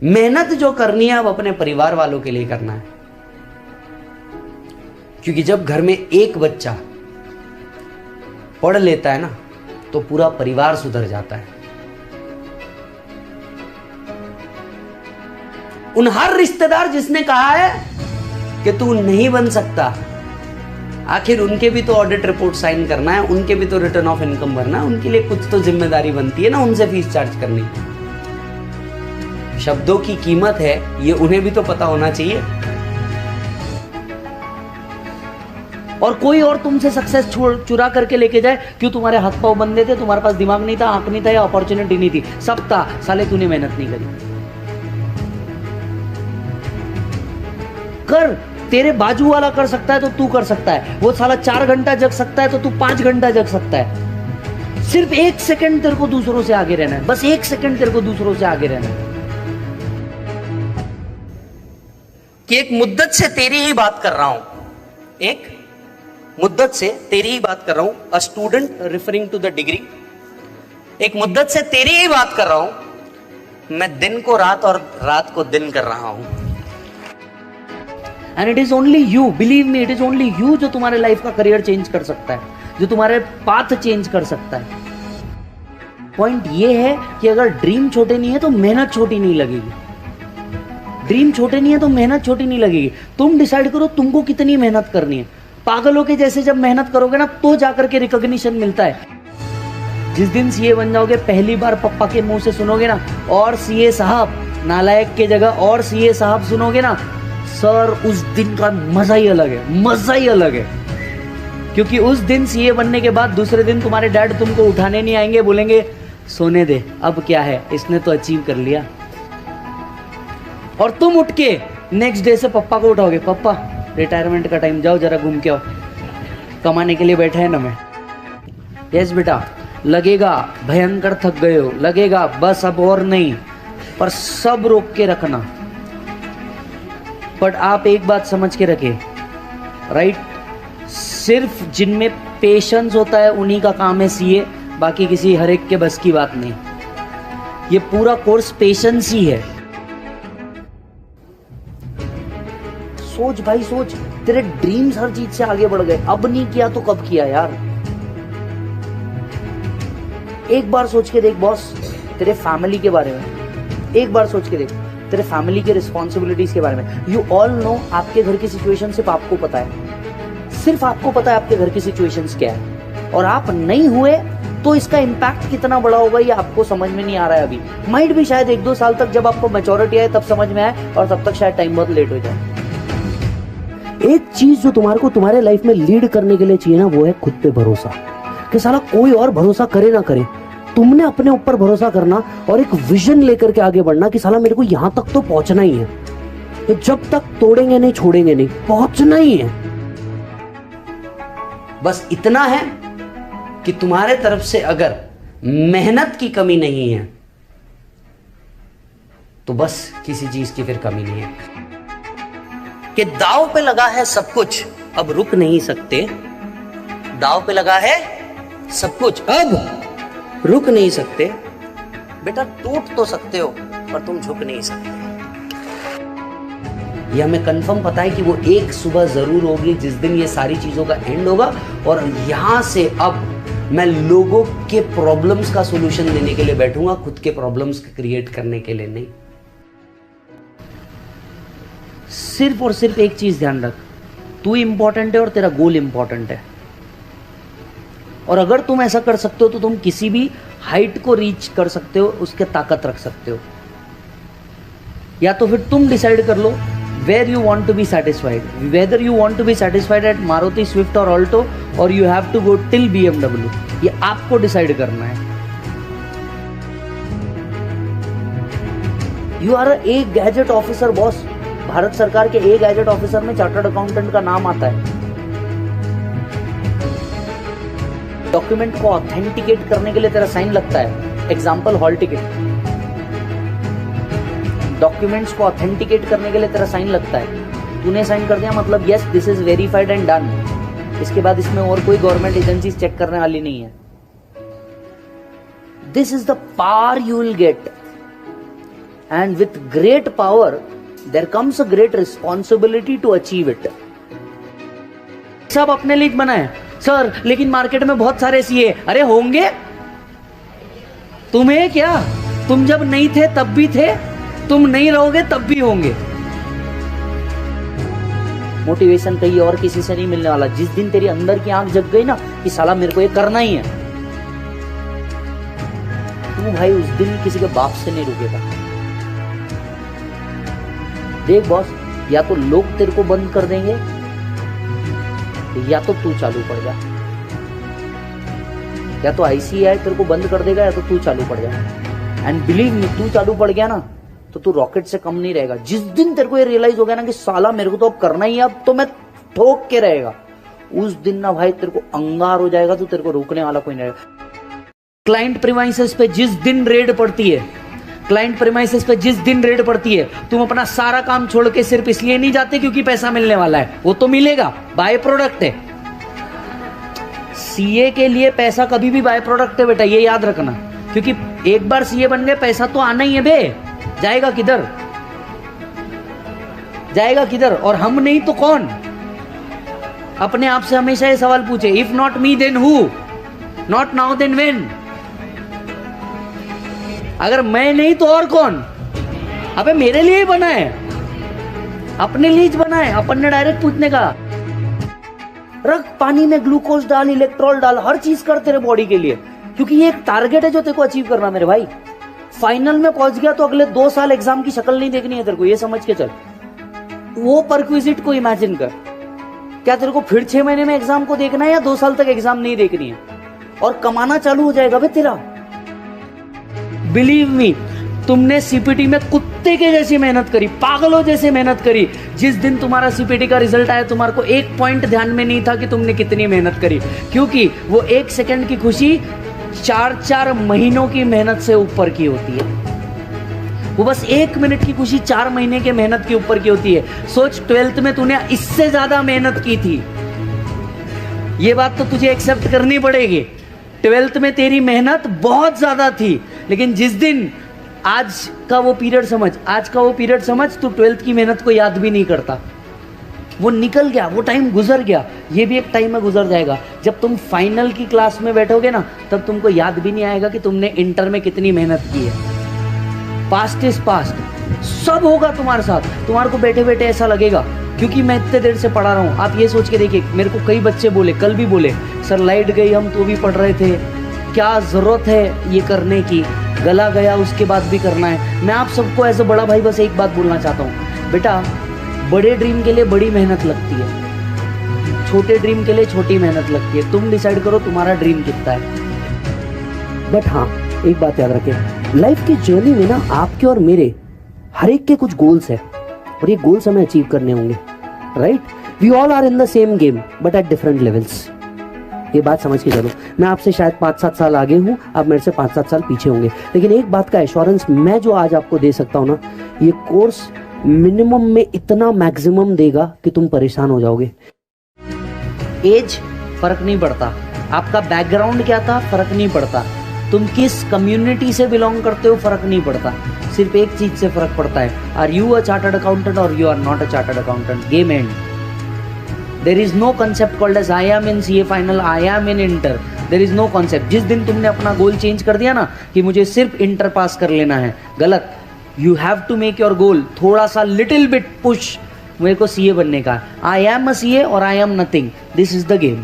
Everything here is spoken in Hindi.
मेहनत जो करनी है अब अपने परिवार वालों के लिए करना है, क्योंकि जब घर में एक बच्चा पढ़ लेता है ना तो पूरा परिवार सुधर जाता है। उन हर रिश्तेदार जिसने कहा है कि तू नहीं बन सकता, आखिर उनके भी तो ऑडिट रिपोर्ट साइन करना है, उनके भी तो रिटर्न ऑफ इनकम भरना है, उनके लिए कुछ तो जिम्मेदारी बनती है ना, उनसे फीस चार्ज करनी। शब्दों की कीमत है ये उन्हें भी तो पता होना चाहिए। और कोई और तुमसे सक्सेस चुरा करके लेके जाए, क्यों? तुम्हारे हाथ पांव बंदे थे, तुम्हारे पास दिमाग नहीं था, आंख नहीं था, या अपॉर्चुनिटी नहीं थी, सब था, साले तूने मेहनत नहीं करी। कर, तेरे बाजू वाला कर सकता है तो तू कर सकता है। वो साला 4 घंटा जग सकता है तो तू 5 घंटा जग सकता है। सिर्फ 1 सेकंड तेरे को दूसरों से आगे रहना है, बस 1 सेकंड तेरे को दूसरों से आगे रहना है। कि एक मुद्दत से तेरी ही बात कर रहा हूं, एक मुद्दत से तेरी ही बात कर रहा हूं, a student referring to the degree, एक मुद्दत से तेरी ही बात कर रहा हूं, मैं दिन को रात और रात को दिन कर रहा हूं। And it is only you, believe me, it is only you जो तुम्हारे लाइफ का करियर चेंज कर सकता है, जो तुम्हारे पाथ चेंज कर सकता है। पॉइंट ये है कि अगर ड्रीम छोटे नहीं है तो मेहनत छोटी नहीं लगेगी। ड्रीम छोटे नहीं है तो मेहनत छोटी नहीं लगेगी। तुम डिसाइड करो तुमको कितनी मेहनत करनी है। पागलों के जैसे जब मेहनत करोगे ना तो जाकर के रिकॉग्निशन मिलता है। जिस दिन सीए बन जाओगे, पहली बार पप्पा के मुंह से सुनोगे ना, और सीए साहब, नालायक के जगह और सीए साहब सुनोगे ना, सर, उस दिन का मजा ही अलग है, मजा ही अलग है। क्योंकि उस दिन सीए बनने के बाद दूसरे दिन तुम्हारे डैड तुमको उठाने नहीं आएंगे, बोलेंगे सोने दे, अब क्या है, इसने तो अचीव कर लिया। और तुम उठ के नेक्स्ट डे से पप्पा को उठाओगे, पप्पा रिटायरमेंट का टाइम, जाओ जरा घूम के आओ, कमाने के लिए बैठे हैं ना मैं। यस बेटा, लगेगा भयंकर थक गए हो, लगेगा बस अब और नहीं, पर सब रोक के रखना। बट आप एक बात समझ के रखे, राइट, सिर्फ जिनमें पेशेंस होता है उन्हीं का काम है सीए, बाकी किसी हर एक के बस की बात नहीं। ये पूरा कोर्स पेशेंस ही है। सोच भाई सोच, तेरे ड्रीम्स हर चीज से आगे बढ़ गए, अब नहीं किया तो कब किया यार। एक बार सोच के देख बॉस, तेरे फैमिली के बारे में एक बार सोच के देख, तेरे फैमिली के रिस्पॉन्सिबिलिटीज के बारे में। यू ऑल नो, आपके घर की सिचुएशन सिर्फ आपको पता है, सिर्फ आपको पता है आपके घर की सिचुएशंस क्या है, और आप नहीं हुए तो इसका इम्पैक्ट कितना बड़ा होगा ये आपको समझ में नहीं आ रहा है अभी। माइट भी शायद 1-2 साल तक जब आपको मैच्योरिटी आए तब समझ में आए, और तब तक शायद टाइम बहुत लेट हो जाए। एक चीज जो तुम्हारे लाइफ में लीड करने के लिए चाहिए ना, वो है खुद पे भरोसा। कि साला कोई और भरोसा करे ना करे, तुमने अपने ऊपर भरोसा करना और एक विजन लेकर के आगे बढ़ना कि साला मेरे को यहां तक तो पहुंचना ही है, तो जब तक तोड़ेंगे नहीं, छोड़ेंगे नहीं, पहुंचना ही है। बस इतना है कि तुम्हारे तरफ से अगर मेहनत की कमी नहीं है तो बस किसी चीज की फिर कमी नहीं है। कि दांव पे लगा है सब कुछ, अब रुक नहीं सकते। दांव पे लगा है सब कुछ, अब रुक नहीं सकते। बेटा टूट तो सकते हो पर तुम झुक नहीं सकते। ये हमें कंफर्म पता है कि वो एक सुबह जरूर होगी जिस दिन ये सारी चीजों का एंड होगा, और यहां से अब मैं लोगों के प्रॉब्लम्स का सॉल्यूशन देने के लिए बैठूंगा, खुद के प्रॉब्लम्स क्रिएट करने के लिए नहीं। सिर्फ और सिर्फ एक चीज ध्यान रख, तू इंपॉर्टेंट है और तेरा गोल इंपॉर्टेंट है। और अगर तुम ऐसा कर सकते हो तो तुम किसी भी हाइट को रीच कर सकते हो, उसके ताकत रख सकते हो। या तो फिर तुम डिसाइड कर लो where you want to be satisfied, whether you want to be satisfied at Maruti Swift or Alto or you have to go till BMW, ये आपको डिसाइड करना है। You are a gadget officer boss. Bharat सरकार के ए गैजेट ऑफिसर में चार्टर्ड अकाउंटेंट का नाम आता है। डॉक्यूमेंट को ऑथेंटिकेट करने के लिए तेरा साइन लगता है, एग्जाम्पल हॉल टिकट। डॉक्यूमेंट्स को ऑथेंटिकेट करने के लिए तेरा साइन लगता है, तूने साइन कर दिया मतलब yes this is verified and done. इसके बाद इसमें और कोई गवर्नमेंट एजेंसी चेक करने वाली नहीं है। This is the power you will get and with great power there comes a great responsibility to achieve it. सब अपने लिए बनाए सर, लेकिन मार्केट में बहुत सारे सीए, अरे होंगे, तुम्हें क्या, तुम जब नहीं थे तब भी थे, तुम नहीं रहोगे तब भी होंगे। मोटिवेशन कहीं और किसी से नहीं मिलने वाला। जिस दिन तेरी अंदर की आंख जग गई ना कि साला मेरे को ये करना ही है, तू भाई उस दिन किसी के बाप से नहीं रुकेगा। देख बॉस, या तो लोग तेरे को बंद कर देंगे या तो तू चालू पड़ जा। या तो आईसीआई तेरे को बंद कर देगा या तो तू चालू पड़ जा। एंड बिलीव मी, तू चालू पड़ गया ना तो तू रॉकेट से कम नहीं रहेगा। जिस दिन तेरे को ये रियलाइज हो गया ना कि साला मेरे को तो अब करना ही है, अब तो मैं ठोक के रहेगा, उस दिन ना भाई तेरे को अंगार हो जाएगा, तो तेरे को रोकने वाला कोई नहीं रहेगा। क्लाइंट प्रीमाइसेस पे जिस दिन रेड पड़ती है, क्लाइंट प्रीमाइसेस पे जिस दिन रेड पड़ती है, तुम अपना सारा काम छोड़ के सिर्फ इसलिए नहीं जाते क्योंकि पैसा मिलने वाला है, वो तो मिलेगा, बाय प्रोडक्ट है। सीए के लिए पैसा कभी भी बाय प्रोडक्ट है बेटा, ये याद रखना, क्योंकि एक बार सीए बन गए पैसा तो आना ही है बे, जाएगा किधर, जाएगा किधर। और हम नहीं तो कौन? अपने आप से हमेशा ये सवाल पूछे, if not me then who, not now then when. अगर मैं नहीं तो और कौन? अबे मेरे लिए ही बना है, अपने लिए ही बना है। अपन ने डायरेक्ट पूछने का, रख पानी में ग्लूकोज डाल, इलेक्ट्रॉल डाल, हर चीज कर तेरे बॉडी के लिए, क्योंकि ये एक टारगेट है जो तेरे को अचीव करना मेरे भाई। फाइनल में पहुंच गया तो अगले 2 साल एग्जाम की शक्ल नहीं देखनी है तेरे को, ये समझ के चल। वो परक्विजिट को इमेजिन कर, क्या तेरे को फिर 6 महीने में एग्जाम को देखना है या 2 साल तक एग्जाम नहीं देखनी है, और कमाना चालू हो जाएगा भाई तेरा। बिलीव मी, तुमने सीपीटी में कुत्ते के जैसी मेहनत करी, पागलों जैसे मेहनत करी। जिस दिन तुम्हारा सीपीटी का रिजल्ट आया, तुम्हारे को एक पॉइंट ध्यान में नहीं था कि तुमने कितनी मेहनत करी, क्योंकि वो 1 सेकंड की खुशी 4-4 महीनों की मेहनत से ऊपर की होती है। वो बस 1 मिनट की खुशी 4 महीने के मेहनत के ऊपर की होती है। सोच, 12th में तूने इससे ज्यादा मेहनत की थी, ये बात तो तुझे एक्सेप्ट करनी पड़ेगी। 12th में तेरी मेहनत बहुत ज्यादा थी, लेकिन जिस दिन आज का वो पीरियड समझ, आज का वो पीरियड समझ, तू 12th की मेहनत को याद भी नहीं करता। वो निकल गया, वो टाइम गुजर गया, ये भी एक टाइम में गुजर जाएगा। जब तुम फाइनल की क्लास में बैठोगे ना, तब तुमको याद भी नहीं आएगा कि तुमने इंटर में कितनी मेहनत की है। पास्ट इज पास्ट, सब होगा तुम्हारे साथ। तुम्हारे को बैठे बैठे ऐसा लगेगा, क्योंकि मैं इतने देर से पढ़ा रहा हूँ। आप ये सोच के देखिए, मेरे को कई बच्चे बोले, कल भी बोले, सर लाइट गई, हम तो भी पढ़ रहे थे, क्या जरूरत है ये करने की, गला गया उसके बाद भी करना है। मैं आप सबको एज अ बड़ा भाई बस एक बात बोलना चाहता हूँ, बेटा बड़े ड्रीम के लिए बड़ी मेहनत लगती है, छोटे ड्रीम के लिए छोटी मेहनत लगती है। तुम डिसाइड करो तुम्हारा ड्रीम कितना है। बट हाँ, एक बात याद रखें, लाइफ की जर्नी में ना आपके और मेरे हर एक के कुछ गोल्स है, और ये गोल्स हमें अचीव करने होंगे, right? We all are in the same game but at different levels. ये बात समझ के चलो। मैं आपसे शायद 5-7 साल आगे हूँ, आप मेरे से 5-7 साल पीछे होंगे, लेकिन एक बात का एश्योरेंस मैं जो आज आपको दे सकता हूँ ना, ये कोर्स मिनिमम में इतना मैक्सिमम देगा कि तुम परेशान हो जाओगे। एज फर्क नहीं पड़ता, आपका बैकग्राउंड क्या था फर्क नहीं पड़ता, तुम किस कम्युनिटी से बिलोंग करते हो फर्क नहीं पड़ता। सिर्फ एक चीज से फर्क पड़ता है, are you a chartered accountant और you are not a chartered accountant. Game end. There is no concept called as I am in CA final, I am in inter. There is no concept. जिस दिन तुमने अपना गोल चेंज कर दिया ना कि मुझे सिर्फ इंटर पास कर लेना है, गलत। You have to make your goal थोड़ा सा little bit push, मेरे को CA बनने का। I am a CA और I am nothing. This is the game.